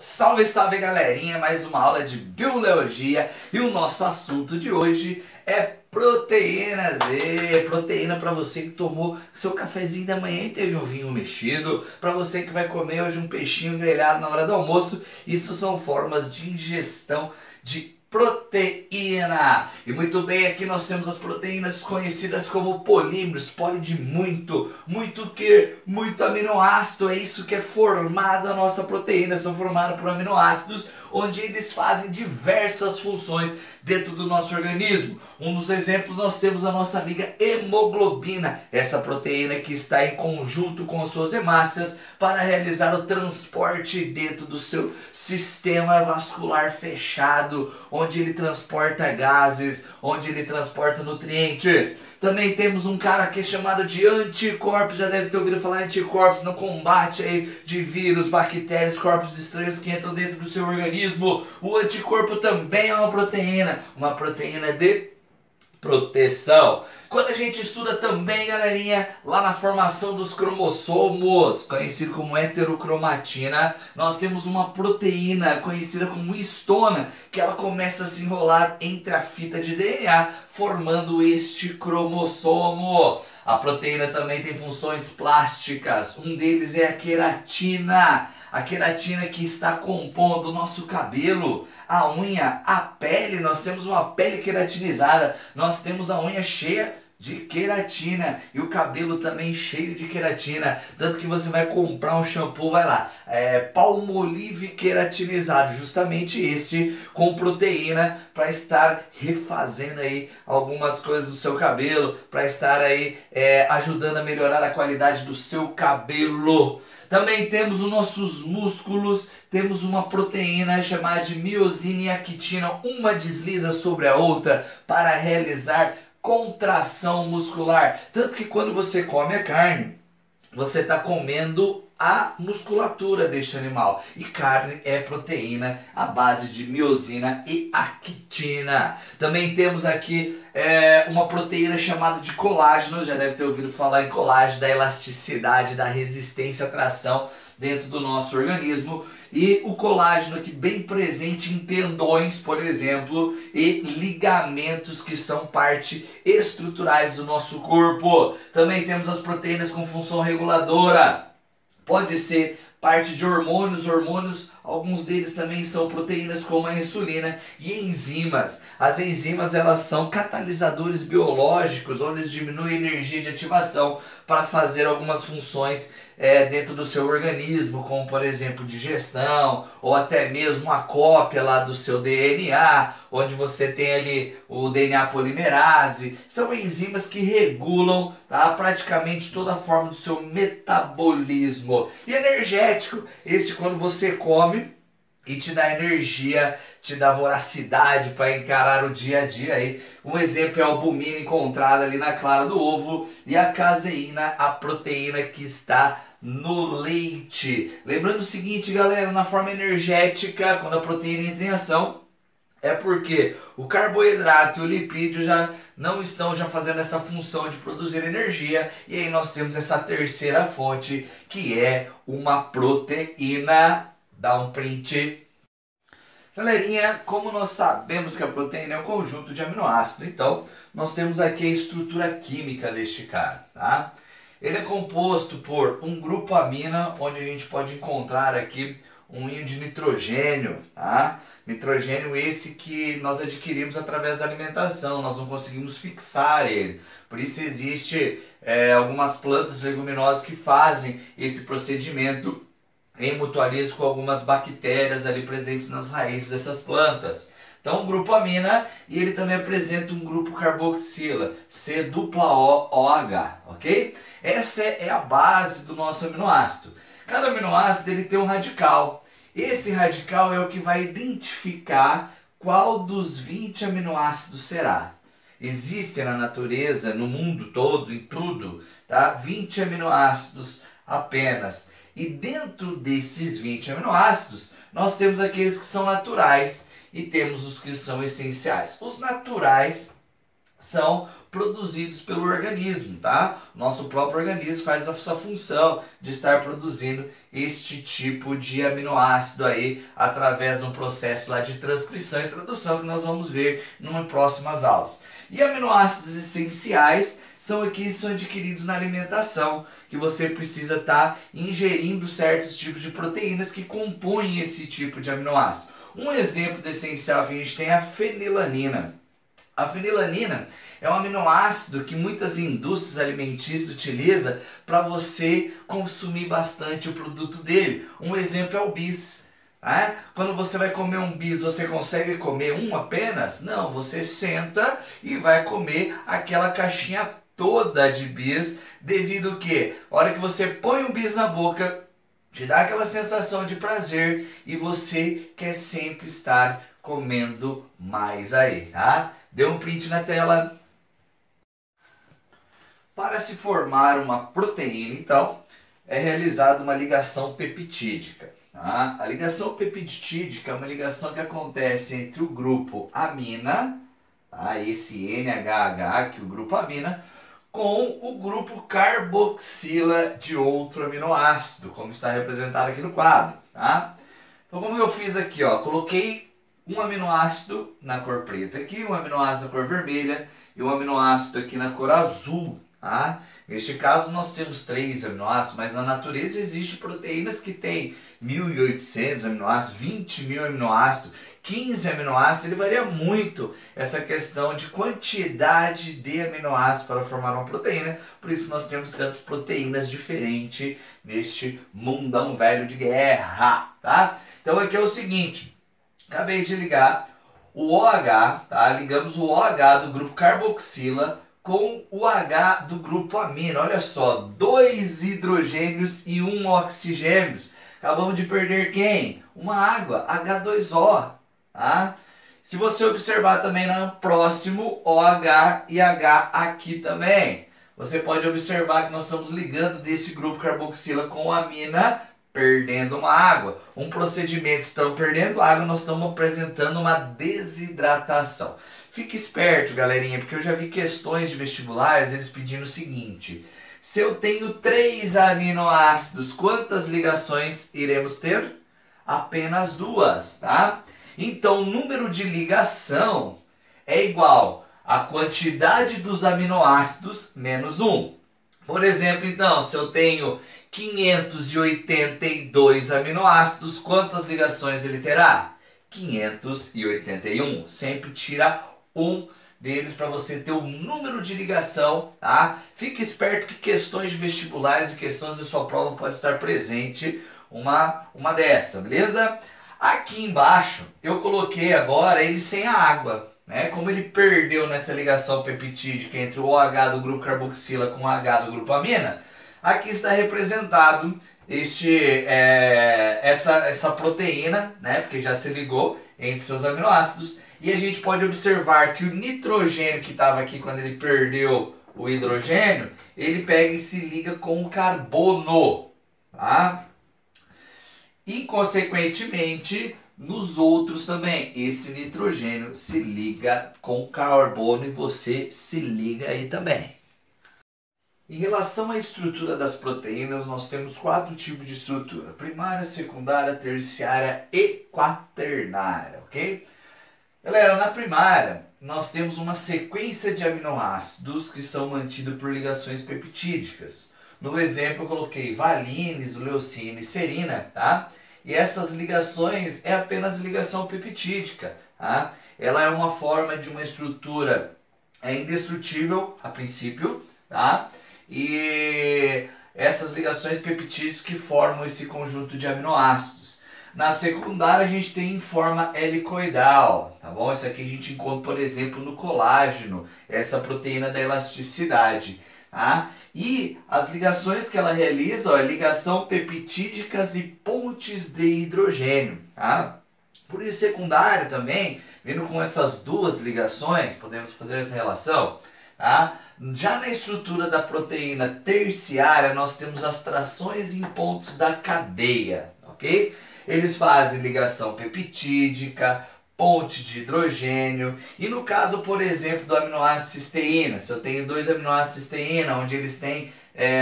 Salve, salve galerinha, mais uma aula de biologia e o nosso assunto de hoje é proteínas. Proteína para você que tomou seu cafezinho da manhã e teve um vinho mexido, para você que vai comer hoje um peixinho grelhado na hora do almoço. Isso são formas de ingestão de proteína. E muito bem, aqui nós temos as proteínas conhecidas como polímeros, poli de muito aminoácido, é isso que é formado a nossa proteína, são formadas por aminoácidos, onde eles fazem diversas funções dentro do nosso organismo. Um dos exemplos nós temos a nossa amiga hemoglobina, essa proteína que está em conjunto com as suas hemácias para realizar o transporte dentro do seu sistema vascular fechado, onde ele transporta gases, onde ele transporta nutrientes. Também temos um cara aqui chamado de anticorpos, já deve ter ouvido falar em anticorpos no combate aí de vírus, bactérias, corpos estranhos que entram dentro do seu organismo. O anticorpo também é uma proteína de proteção. Quando a gente estuda também, galerinha, lá na formação dos cromossomos, conhecido como heterocromatina, nós temos uma proteína conhecida como histona, que ela começa a se enrolar entre a fita de DNA, formando este cromossomo. A proteína também tem funções plásticas, um deles é a queratina. A queratina que está compondo o nosso cabelo, a unha, a pele. Nós temos uma pele queratinizada, nós temos a unha cheia de queratina e o cabelo também cheio de queratina. Tanto que você vai comprar um shampoo, vai lá, Palmolive queratinizado, justamente esse com proteína para estar refazendo aí algumas coisas do seu cabelo, para estar aí ajudando a melhorar a qualidade do seu cabelo. Também temos os nossos músculos, temos uma proteína chamada de miosina e actina, uma desliza sobre a outra para realizar contração muscular. Tanto que quando você come a carne, você está comendo a musculatura deste animal. E carne é proteína à base de miosina e actina. Também temos aqui uma proteína chamada de colágeno. Já deve ter ouvido falar em colágeno, da elasticidade, da resistência à tração dentro do nosso organismo. E o colágeno aqui bem presente em tendões, por exemplo, e ligamentos que são parte estruturais do nosso corpo. Também temos as proteínas com função reguladora. Pode ser parte de hormônios, alguns deles também são proteínas como a insulina e enzimas. As enzimas, elas são catalisadores biológicos, onde eles diminuem a energia de ativação para fazer algumas funções dentro do seu organismo, como por exemplo digestão, ou até mesmo a cópia lá do seu DNA, onde você tem ali o DNA polimerase. São enzimas que regulam, tá, praticamente toda a forma do seu metabolismo. E energético, esse quando você come e te dá energia, te dá voracidade para encarar o dia a dia aí. Um exemplo é a albumina encontrada ali na clara do ovo e a caseína, a proteína que está no leite. Lembrando o seguinte, galera, na forma energética, quando a proteína entra em ação, é porque o carboidrato e o lipídio já não estão fazendo essa função de produzir energia, e aí nós temos essa terceira fonte, que é uma proteína. Dá um print. Galerinha, como nós sabemos que a proteína é um conjunto de aminoácidos, então nós temos aqui a estrutura química deste cara, tá? Ele é composto por um grupo amina, onde a gente pode encontrar aqui um íon de nitrogênio, tá? Nitrogênio esse que nós adquirimos através da alimentação, nós não conseguimos fixar ele. Por isso existe algumas plantas leguminosas que fazem esse procedimento em mutualismo com algumas bactérias ali presentes nas raízes dessas plantas. Então, um grupo amina, e ele também apresenta um grupo carboxila, C-OH, ok? Essa é a base do nosso aminoácido. Cada aminoácido ele tem um radical. Esse radical é o que vai identificar qual dos 20 aminoácidos será. Existem na natureza, no mundo todo, em tudo, tá? 20 aminoácidos apenas. E dentro desses 20 aminoácidos, nós temos aqueles que são naturais e temos os que são essenciais. Os naturais são produzidos pelo organismo, tá? Nosso próprio organismo faz essa função de estar produzindo este tipo de aminoácido aí através de um processo lá de transcrição e tradução que nós vamos ver em próximas aulas. E aminoácidos essenciais são adquiridos na alimentação, que você precisa estar ingerindo certos tipos de proteínas que compõem esse tipo de aminoácido. Um exemplo do essencial que a gente tem é a fenilanina. A fenilanina é um aminoácido que muitas indústrias alimentícias utilizam para você consumir bastante o produto dele. Um exemplo é o bis. Quando você vai comer um bis, você consegue comer um apenas? Não, você senta e vai comer aquela caixinha toda de bis, devido ao que? A hora que você põe um bis na boca, te dá aquela sensação de prazer e você quer sempre estar comendo mais aí, tá? Dê um print na tela. Para se formar uma proteína, então, é realizada uma ligação peptídica. Tá? A ligação peptídica é uma ligação que acontece entre o grupo amina, tá? Esse NHH, que é o grupo amina, com o grupo carboxila de outro aminoácido, como está representado aqui no quadro. Tá? Então, como eu fiz aqui, ó, coloquei um aminoácido na cor preta aqui, um aminoácido na cor vermelha e um aminoácido aqui na cor azul. Tá? Neste caso nós temos 3 aminoácidos, mas na natureza existem proteínas que têm 1.800 aminoácidos, 20.000 aminoácidos, 15 aminoácidos. Ele varia muito essa questão de quantidade de aminoácidos para formar uma proteína, por isso nós temos tantas proteínas diferentes neste mundão velho de guerra. Tá? Então aqui é o seguinte, acabei de ligar o OH, tá? Ligamos o OH do grupo carboxila com o H do grupo amina. Olha só, 2 hidrogênios e 1 oxigênio. Acabamos de perder quem? Uma água, H2O. Tá? Se você observar também no próximo, OH e H aqui também. Você pode observar que nós estamos ligando desse grupo carboxila com amina, perdendo uma água. Um procedimento, estamos perdendo água, nós estamos apresentando uma desidratação. Fique esperto, galerinha, porque eu já vi questões de vestibulares, eles pedindo o seguinte: se eu tenho 3 aminoácidos, quantas ligações iremos ter? Apenas 2, tá? Então, o número de ligação é igual à quantidade dos aminoácidos menos 1. Por exemplo, então, se eu tenho 582 aminoácidos, quantas ligações ele terá? 581. Sempre tira um deles para você ter o número de ligação, tá? Fique esperto que questões de vestibulares e questões da sua prova pode estar presente uma dessa, beleza? Aqui embaixo eu coloquei agora ele sem a água, né? Como ele perdeu nessa ligação peptídica entre o OH do grupo carboxila com o H do grupo amina, aqui está representado essa proteína, né? Porque já se ligou entre seus aminoácidos. E a gente pode observar que o nitrogênio que estava aqui quando ele perdeu o hidrogênio, ele pega e se liga com o carbono. Tá? E, consequentemente, nos outros também, esse nitrogênio se liga com carbono e você se liga aí também. Em relação à estrutura das proteínas, nós temos 4 tipos de estrutura: primária, secundária, terciária e quaternária, ok? Galera, na primária, nós temos uma sequência de aminoácidos que são mantidos por ligações peptídicas. No exemplo, eu coloquei valines, leucina e serina, tá? E essas ligações é apenas ligação peptídica, tá? Ela é uma forma de uma estrutura indestrutível, a princípio, tá? E essas ligações peptídicas que formam esse conjunto de aminoácidos. Na secundária a gente tem em forma helicoidal, tá bom? Isso aqui a gente encontra, por exemplo, no colágeno, essa proteína da elasticidade, tá? E as ligações que ela realiza, ó, é ligação peptídicas e pontes de hidrogênio, tá? Por isso secundária também, vendo com essas 2 ligações, podemos fazer essa relação, tá? Já na estrutura da proteína terciária, nós temos as trações em pontos da cadeia, ok? Eles fazem ligação peptídica, ponte de hidrogênio. E no caso, por exemplo, do aminoácido cisteína, se eu tenho dois aminoácidos cisteína, onde eles têm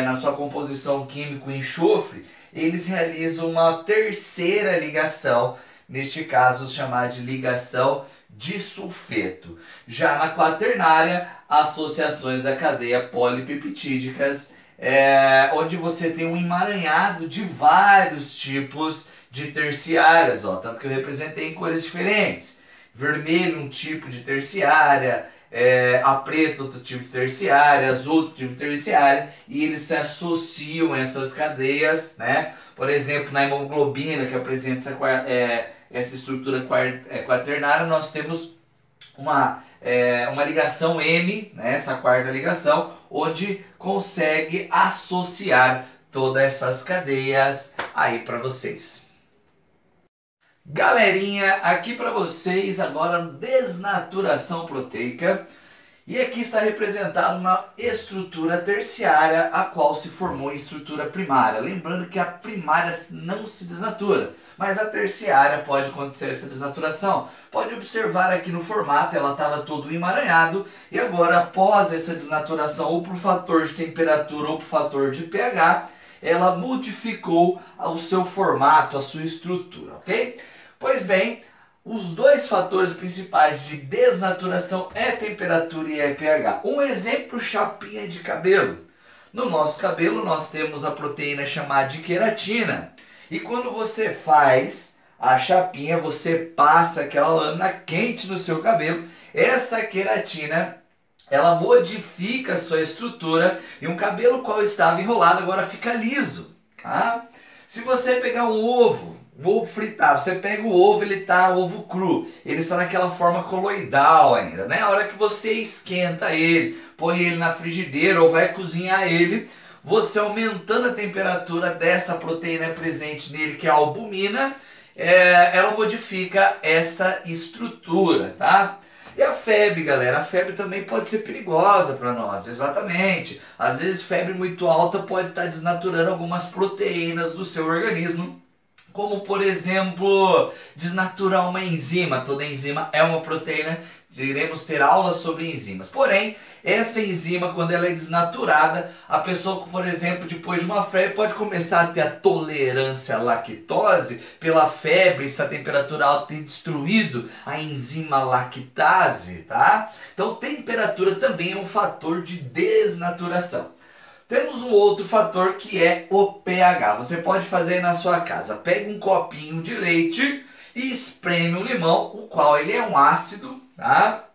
na sua composição química enxofre, eles realizam uma terceira ligação, neste caso chamada de ligação disulfeto. Já na quaternária, associações da cadeia polipeptídicas, onde você tem um emaranhado de vários tipos de terciárias, ó, tanto que eu representei em cores diferentes. Vermelho, um tipo de terciária, a preto, outro tipo de terciária, azul, outro tipo de terciária, e eles se associam a essas cadeias, né? Por exemplo, na hemoglobina, que apresenta essa estrutura quaternária, nós temos uma ligação M, né, essa quarta ligação, onde consegue associar todas essas cadeias aí para vocês. Galerinha, aqui para vocês agora desnaturação proteica. E aqui está representada uma estrutura terciária, a qual se formou em estrutura primária. Lembrando que a primária não se desnatura, mas a terciária pode acontecer essa desnaturação. Pode observar aqui no formato, ela estava todo emaranhado, e agora após essa desnaturação, ou por fator de temperatura ou por fator de pH, ela modificou o seu formato, a sua estrutura, ok? Pois bem, os dois fatores principais de desnaturação é temperatura e pH. Um exemplo, chapinha de cabelo. No nosso cabelo nós temos a proteína chamada de queratina. E quando você faz a chapinha, você passa aquela lâmina quente no seu cabelo. Essa queratina, ela modifica a sua estrutura e um cabelo qual estava enrolado agora fica liso. Tá? Se você pegar um ovo fritado, você pega o ovo, ele tá ovo cru, ele está naquela forma coloidal ainda, né? A hora que você esquenta ele, põe ele na frigideira ou vai cozinhar ele, você aumentando a temperatura dessa proteína presente nele, que é a albumina, ela modifica essa estrutura, tá? E a febre, galera, a febre também pode ser perigosa para nós, exatamente. Às vezes febre muito alta pode estar desnaturando algumas proteínas do seu organismo, como por exemplo, desnaturar uma enzima. Toda enzima é uma proteína, iremos ter aulas sobre enzimas. Porém, essa enzima, quando ela é desnaturada, a pessoa, por exemplo, depois de uma febre, pode começar a ter a tolerância à lactose, pela febre, essa temperatura alta tem destruído a enzima lactase, tá? Então, temperatura também é um fator de desnaturação. Temos um outro fator que é o pH. Você pode fazer aí na sua casa. Pega um copinho de leite e espreme um limão, o qual ele é um ácido, tá?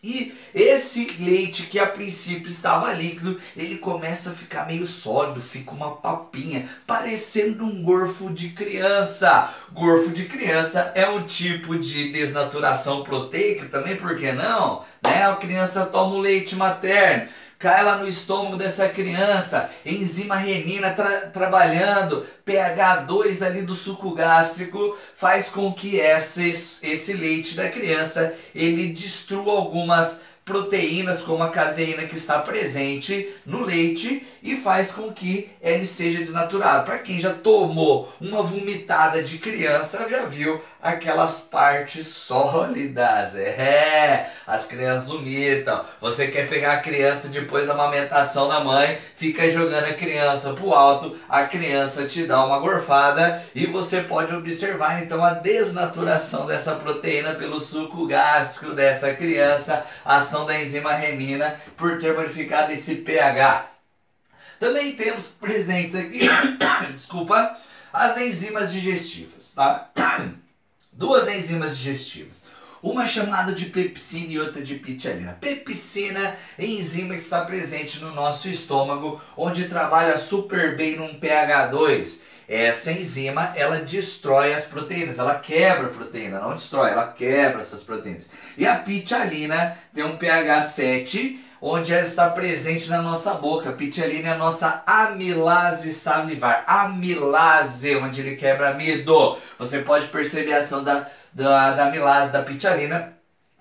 E esse leite que a princípio estava líquido, ele começa a ficar meio sólido, fica uma papinha, parecendo um gorfo de criança. Gorfo de criança é um tipo de desnaturação proteica também, por que não? Né? A criança toma o leite materno, cai lá no estômago dessa criança, enzima renina trabalhando, pH 2 ali do suco gástrico, faz com que esse leite da criança, ele destrua algumas proteínas, como a caseína que está presente no leite, e faz com que ele seja desnaturado. Para quem já tomou uma vomitada de criança, já viu aquelas partes sólidas. As crianças vomitam. Você quer pegar a criança depois da amamentação da mãe, fica jogando a criança pro alto, a criança te dá uma gorfada e você pode observar então a desnaturação dessa proteína pelo suco gástrico dessa criança, a ação da enzima renina por ter modificado esse pH. Também temos presentes aqui, desculpa, as enzimas digestivas, tá? Duas enzimas digestivas. Uma chamada de pepsina e outra de pitialina. Pepsina é a enzima que está presente no nosso estômago, onde trabalha super bem num pH 2. Essa enzima, ela destrói as proteínas, ela quebra a proteína, não destrói, ela quebra essas proteínas. E a pitialina tem um pH 7, onde ela está presente na nossa boca. A pitialina é a nossa amilase salivar. Amilase, onde ele quebra amido. Você pode perceber a ação da amilase, da pitialina,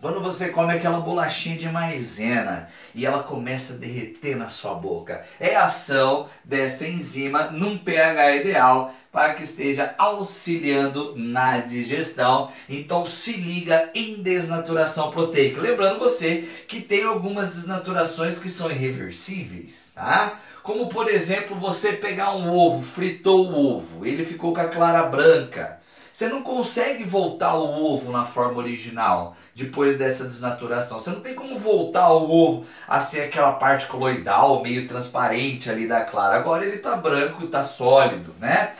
Quando você come aquela bolachinha de maisena e ela começa a derreter na sua boca, é a ação dessa enzima num pH ideal para que esteja auxiliando na digestão. Então se liga em desnaturação proteica. Lembrando você que tem algumas desnaturações que são irreversíveis, tá? Como por exemplo você pegar um ovo, fritou o ovo, ele ficou com a clara branca. Você não consegue voltar o ovo na forma original depois dessa desnaturação. Você não tem como voltar o ovo a ser aquela parte coloidal, meio transparente ali da clara. Agora ele está branco e está sólido, né?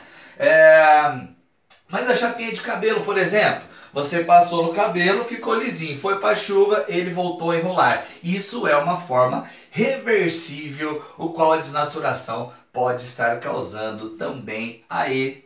Mas a chapinha de cabelo, por exemplo, você passou no cabelo, ficou lisinho, foi para a chuva, ele voltou a enrolar. Isso é uma forma reversível, o qual a desnaturação pode estar causando também aí.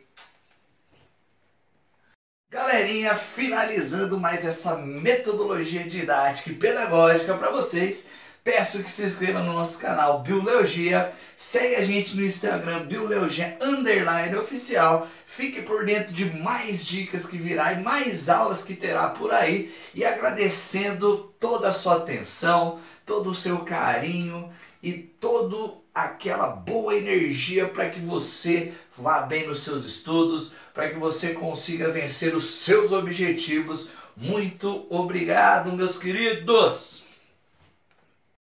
Galerinha, finalizando mais essa metodologia didática e pedagógica para vocês, peço que se inscreva no nosso canal Biologia, segue a gente no Instagram Biologia_oficial, fique por dentro de mais dicas que virá e mais aulas que terá por aí, e agradecendo toda a sua atenção, todo o seu carinho e toda aquela boa energia para que você vá bem nos seus estudos, para que você consiga vencer os seus objetivos. Muito obrigado, meus queridos!